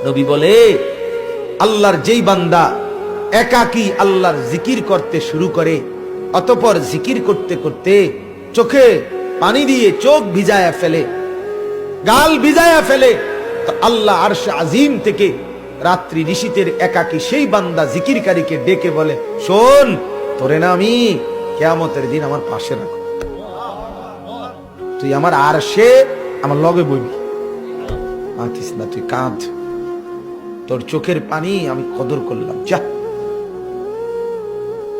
নবী বলে, আল্লাহর যেই বান্দা একাকী আল্লাহর জিকির করতে শুরু করে, অতঃপর জিকির করতে করতে চোখে পানি দিয়ে চোখ ভিজায়া ফেলে, গাল ভিজায়া ফেলে, তো আল্লাহ আরশে আজিম থেকে রাত্রি নিশীতের একাকী সেই বান্দা জিকিরকারীকে ডেকে বলে, শোন, তোরে না আমি কিয়ামতের দিন আমার পাশে রাখো, তুই আমার আরশে আমার লগে বইবি, মাতিস না, তুই কাঁদ, তোর চোখের পানি আমি কদর করলাম, যা।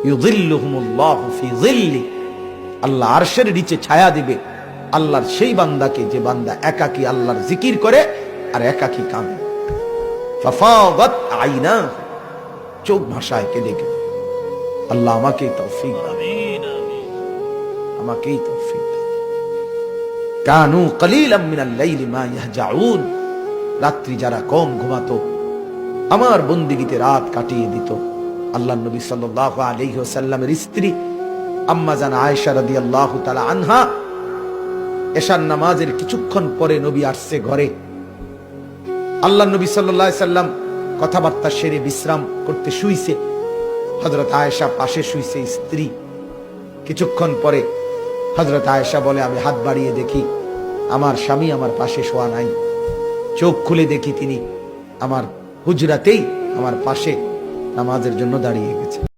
ইউযিল্লুহুমুল্লাহু ফি যিল্লি, আল্লাহ আরশের নিচে ছায়া দিবে আল্লাহর সেই বান্দাকে যে বান্দা একাকী আল্লাহর জিকির করে আর একাকী কাঁদে। ফাফাদাত আইনা, চোখ ভাষায় কেঁদে কেঁদে। আল্লাহ আমাকেই তৌফিক দান, আমাকেই তৌফিক দান। কানু কলিলাম মিনাল লাইলি মা ইয়াহজাউন, রাত্রি যারা কম ঘুমাতো আমার বন্দিগিতে রাত কাটিয়ে দিত। আল্লাহর নবী সাল্লাল্লাহু আলাইহি ওয়াসাল্লামের স্ত্রী আম্মা জান আয়েশা রাদিয়াল্লাহু তাআলা আনহা, এশার নামাজের কিছুক্ষণ পরে নবী আসছে ঘরে। আল্লাহর নবী সাল্লাল্লাহু আলাইহি সাল্লাম কথাবার্তা সেরে বিশ্রাম করতে শুইছে, হযরত আয়েশা পাশে শুইছে স্ত্রী। কিছুক্ষণ পরে হযরত আয়েশা বলে, আমি হাত বাড়িয়ে দেখি আমার স্বামী আমার পাশে শোয়া নাই। চোখ খুলে দেখি তিনি আমার হুজরাতেই আমার পাশে নামাজের জন্য দাঁড়িয়ে গেছে।